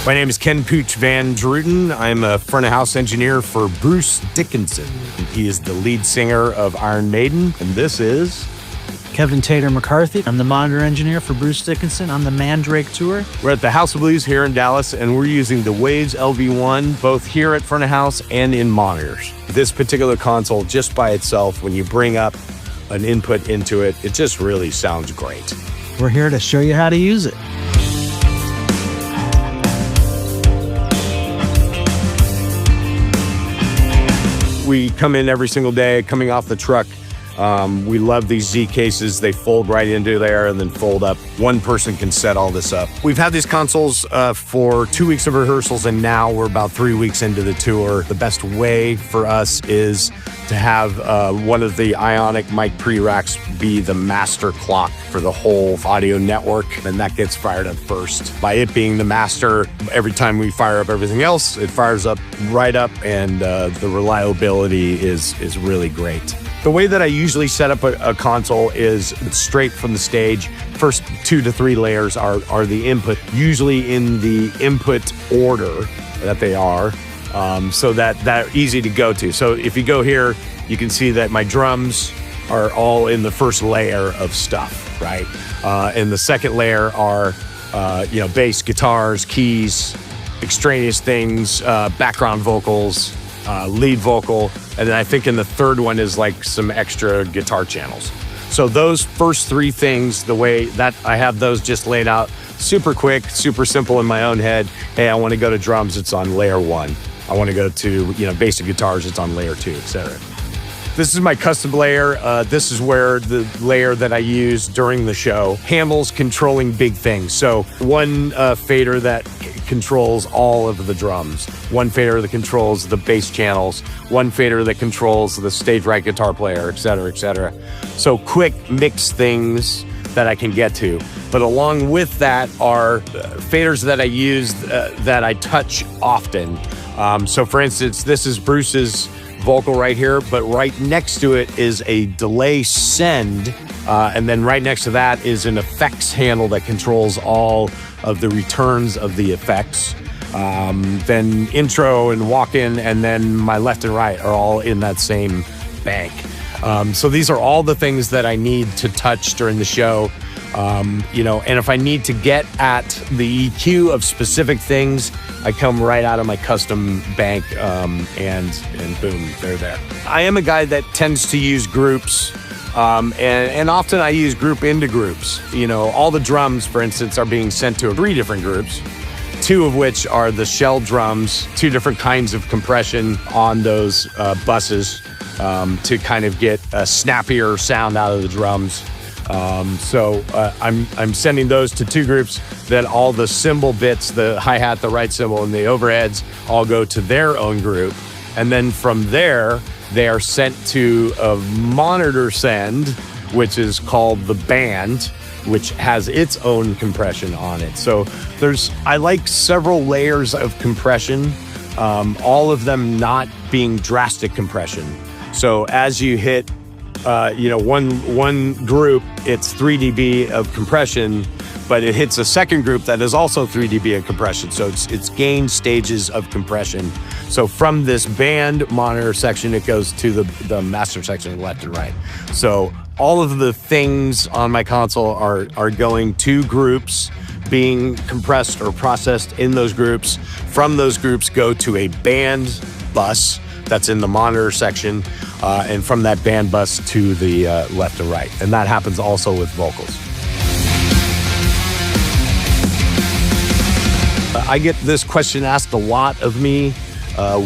My name is Ken Pooch Van Druten. I'm a front of house engineer for Bruce Dickinson. He is the lead singer of Iron Maiden, and this is Kevin Tater McCarthy. I'm the monitor engineer for Bruce Dickinson on the Mandrake tour. We're at the House of Blues here in Dallas, and we're using the Waves LV1 both here at front of house and in monitors. This particular console, just by itself, when you bring up an input into it, it just really sounds great. We're here to show you how to use it. We come in every single day, coming off the truck. We love these Z cases. They fold right into there and then fold up. One person can set all this up. We've had these consoles for 2 weeks of rehearsals, and now we're about 3 weeks into the tour. The best way for us is to have one of the Ionic mic pre-racks be the master clock for the whole audio network, and that gets fired up first. By it being the master, every time we fire up everything else, it fires up right up, and the reliability is really great. The way that I usually set up a console is straight from the stage. First 2 to 3 layers are the input, usually in the input order that they are, so that they're easy to go to. So if you go here, you can see that my drums are all in the first layer of stuff, right? And the second layer are, bass, guitars, keys, extraneous things, background vocals, lead vocal, and then I think in the third one is like some extra guitar channels. So those first 3 things, the way that I have those just laid out, super quick, super simple in my own head. Hey, I want to go to drums, it's on layer 1. I want to go to, bass and guitars, it's on layer 2, etc. This is my custom layer. This is where the layer that I use during the show handles controlling big things. So one fader that controls all of the drums, one fader that controls the bass channels, one fader that controls the stage right guitar player, et cetera, et cetera. So quick mix things that I can get to. But along with that are faders that I use that I touch often. So for instance, this is Bruce's vocal right here, but right next to it is a delay send, and then right next to that is an effects handle that controls all of the returns of the effects. Then intro and walk-in, and then my left and right are all in that same bank. So these are all the things that I need to touch during the show. And if I need to get at the EQ of specific things, I come right out of my custom bank, and boom, they're there. I am a guy that tends to use groups, and often I use group into groups. All the drums, for instance, are being sent to 3 different groups, 2 of which are the shell drums, 2 different kinds of compression on those buses to kind of get a snappier sound out of the drums. So I'm sending those to 2 groups. Then all the cymbal bits, the hi-hat, the right cymbal, and the overheads all go to their own group. And then from there, they are sent to a monitor send, which is called the band, which has its own compression on it. So I like several layers of compression, all of them not being drastic compression. So as you hit one group, it's 3 dB of compression, but it hits a second group that is also 3 dB of compression. So it's gain stages of compression. So from this band monitor section, it goes to the master section left and right. So all of the things on my console are going to groups, being compressed or processed in those groups. From those groups go to a band bus that's in the monitor section, and from that band bus to the left and right. And that happens also with vocals. I get this question asked a lot of me.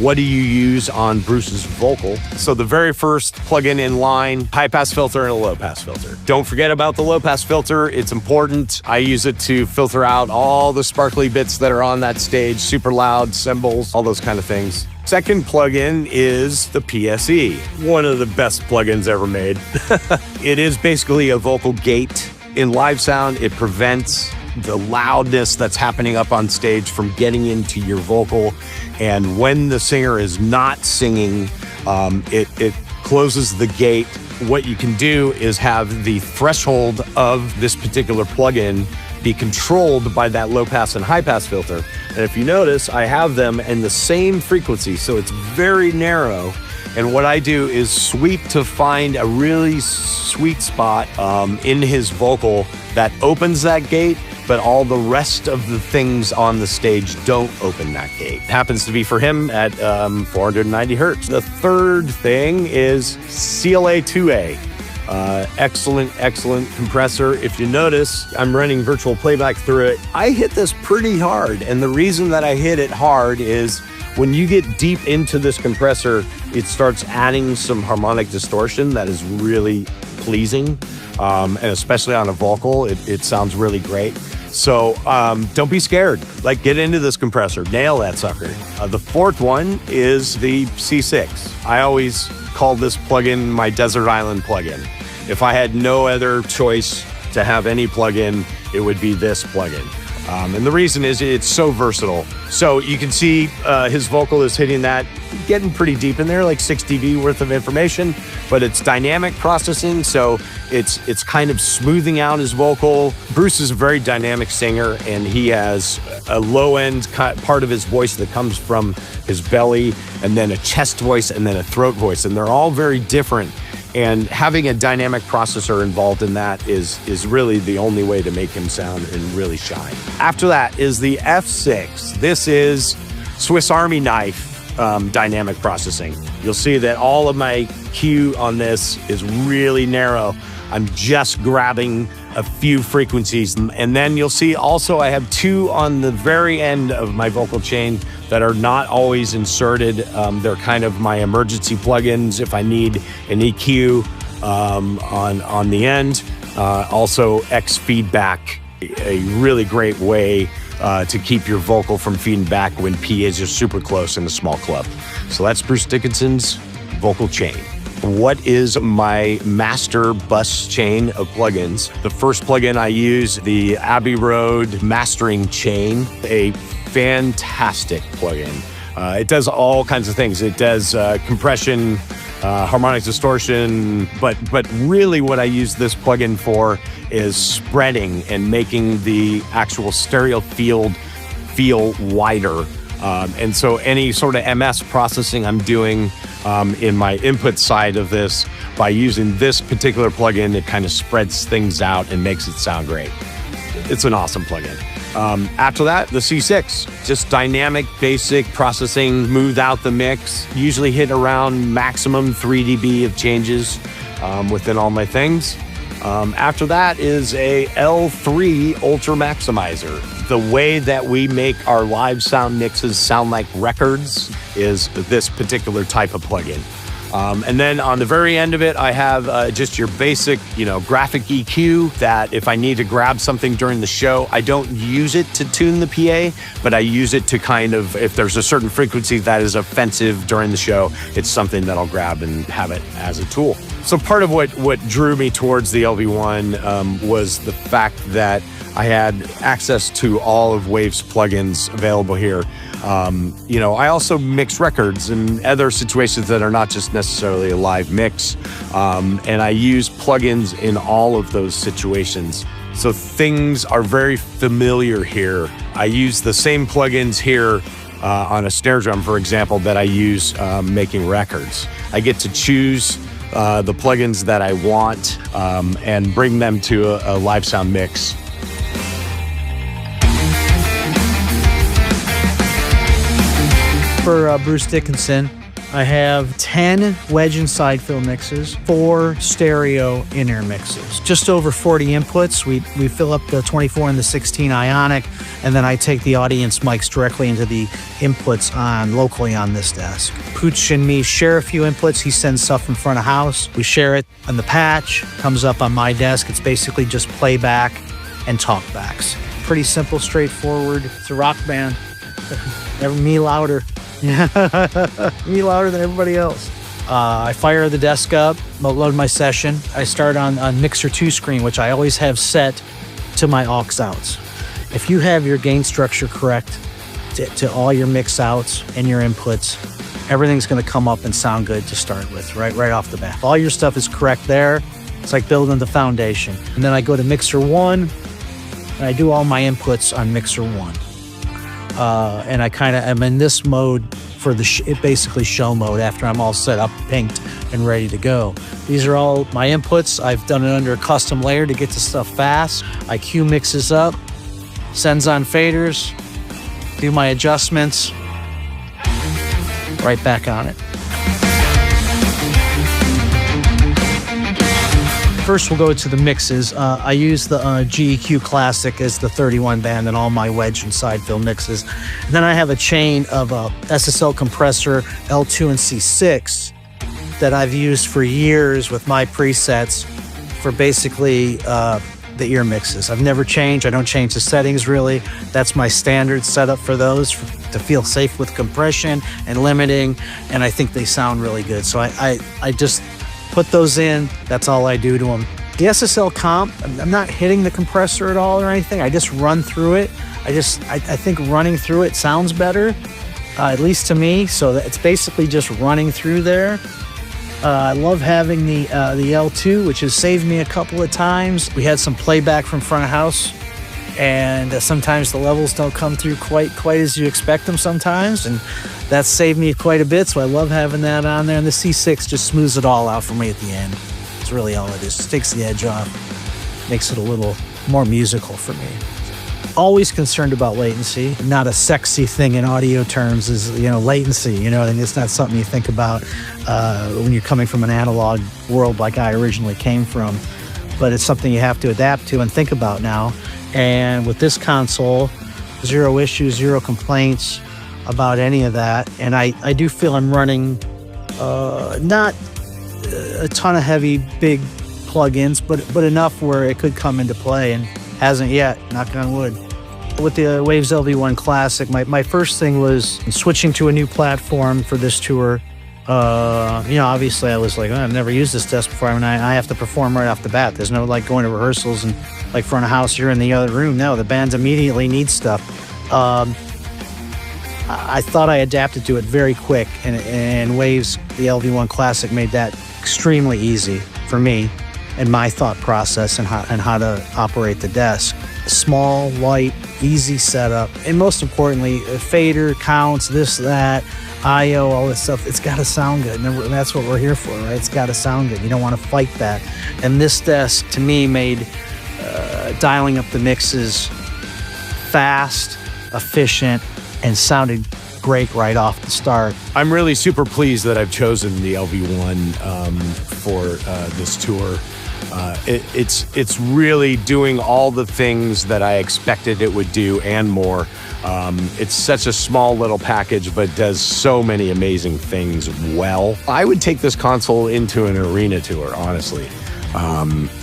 What do you use on Bruce's vocal? So the very first plugin in line, high pass filter and a low pass filter. Don't forget about the low pass filter. It's important. I use it to filter out all the sparkly bits that are on that stage, super loud cymbals, all those kind of things. Second plugin is the PSE, one of the best plugins ever made. It is basically a vocal gate. In live sound, it prevents the loudness that's happening up on stage from getting into your vocal. And when the singer is not singing, it closes the gate. What you can do is have the threshold of this particular plugin be controlled by that low pass and high pass filter. And if you notice, I have them in the same frequency, so it's very narrow. And what I do is sweep to find a really sweet spot in his vocal that opens that gate, but all the rest of the things on the stage don't open that gate. It happens to be for him at 490 hertz. The third thing is CLA2A. Excellent compressor. If you notice, I'm running virtual playback through it. I hit this pretty hard, and the reason that I hit it hard is when you get deep into this compressor, it starts adding some harmonic distortion that is really pleasing, and especially on a vocal, it sounds really great. So don't be scared. Like, get into this compressor, nail that sucker. The fourth one is the C6. I always call this plugin my desert island plugin. If I had no other choice to have any plugin, it would be this plugin. And the reason is it's so versatile. So you can see his vocal is hitting that, getting pretty deep in there, like 6 dB worth of information, but it's dynamic processing, so it's kind of smoothing out his vocal. Bruce is a very dynamic singer, and he has a low-end part of his voice that comes from his belly, and then a chest voice, and then a throat voice, and they're all very different. And having a dynamic processor involved in that is really the only way to make him sound and really shine. After that is the F6. This is Swiss Army knife dynamic processing. You'll see that all of my Q on this is really narrow. I'm just grabbing a few frequencies. And then you'll see also I have 2 on the very end of my vocal chain that are not always inserted. They're kind of my emergency plugins if I need an EQ on the end. Also X feedback, a really great way to keep your vocal from feeding back when PAs are super close in a small club. So that's Bruce Dickinson's vocal chain. What is my master bus chain of plugins? The first plugin I use, the Abbey Road mastering chain, a fantastic plugin. It does all kinds of things. It does compression, harmonic distortion, but really what I use this plugin for is spreading and making the actual stereo field feel wider. And so any sort of MS processing I'm doing in my input side of this, by using this particular plugin, it kind of spreads things out and makes it sound great. It's an awesome plugin. After that, the C6, just dynamic, basic processing, smooth out the mix, usually hit around maximum 3 dB of changes within all my things. After that is a L3 Ultra Maximizer. The way that we make our live sound mixes sound like records is this particular type of plugin. And then on the very end of it, I have just your basic, graphic EQ that if I need to grab something during the show, I don't use it to tune the PA, but I use it to kind of, if there's a certain frequency that is offensive during the show, it's something that I'll grab and have it as a tool. So part of what drew me towards the LV1 was the fact that I had access to all of Wave's plugins available here. I also mix records and other situations that are not just necessarily a live mix. And I use plugins in all of those situations. So things are very familiar here. I use the same plugins here on a snare drum, for example, that I use making records. I get to choose the plugins that I want and bring them to a live sound mix. For Bruce Dickinson, I have 10 wedge and side fill mixes, 4 stereo in-ear mixes, just over 40 inputs. We fill up the 24 and the 16 ionic, and then I take the audience mics directly into the inputs locally on this desk. Pooch and me share a few inputs. He sends stuff from front of house. We share it on the patch, comes up on my desk. It's basically just playback and talkbacks. Pretty simple, straightforward. It's a rock band. Me louder. Me louder than everybody else. I fire the desk up, load my session. I start on Mixer 2 screen, which I always have set to my aux outs. If you have your gain structure correct to all your mix outs and your inputs, everything's going to come up and sound good to start with, right off the bat. If all your stuff is correct there, it's like building the foundation. And then I go to Mixer 1, I do all my inputs on mixer 1. And I kind of am in this mode for the basically show mode after I'm all set up, pinked, and ready to go. These are all my inputs. I've done it under a custom layer to get the stuff fast. I cue mixes up, sends on faders, do my adjustments, right back on it. First, we'll go to the mixes. I use the GEQ Classic as the 31 band in all my wedge and side fill mixes. And then I have a chain of SSL compressor L2 and C6 that I've used for years with my presets for basically the ear mixes. I've never changed. I don't change the settings really. That's my standard setup for those to feel safe with compression and limiting. And I think they sound really good. So I just put those in. That's all I do to them. The SSL comp, I'm not hitting the compressor at all or anything. I just run through it. I think running through it sounds better, at least to me. So it's basically just running through there. I love having the L2, which has saved me a couple of times. We had some playback from front of house, and sometimes the levels don't come through quite as you expect them sometimes, and that's saved me quite a bit, so I love having that on there. And the C6 just smooths it all out for me at the end. It's really all it is. Just takes the edge off, makes it a little more musical for me. Always concerned about latency. Not a sexy thing in audio terms is, latency, and it's not something you think about when you're coming from an analog world like I originally came from, but it's something you have to adapt to and think about now. And with this console, 0 issues, 0 complaints about any of that. And I do feel I'm running not a ton of heavy, big plugins, but enough where it could come into play, and hasn't yet, knock on wood. With the Waves LV1 Classic, my first thing was switching to a new platform for this tour. Obviously I was like, I've never used this desk before. I mean, I have to perform right off the bat. There's no like going to rehearsals and like front of house, you're in the other room. No, the bands immediately need stuff. I thought I adapted to it very quick, and Waves, the LV1 Classic, made that extremely easy for me and my thought process and how to operate the desk. Small, light, easy setup, and most importantly, fader, counts, this, that, I/O, all this stuff. It's got to sound good, and that's what we're here for, right? It's got to sound good. You don't want to fight that. And this desk, to me, made dialing up the mixes fast, efficient, and sounded great right off the start. I'm really super pleased that I've chosen the LV1 for this tour. It's really doing all the things that I expected it would do and more. It's such a small little package, but does so many amazing things well. I would take this console into an arena tour, honestly.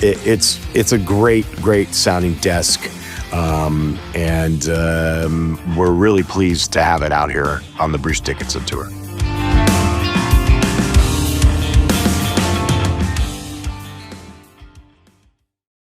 It's a great sounding desk. And we're really pleased to have it out here on the Bruce Dickinson Tour.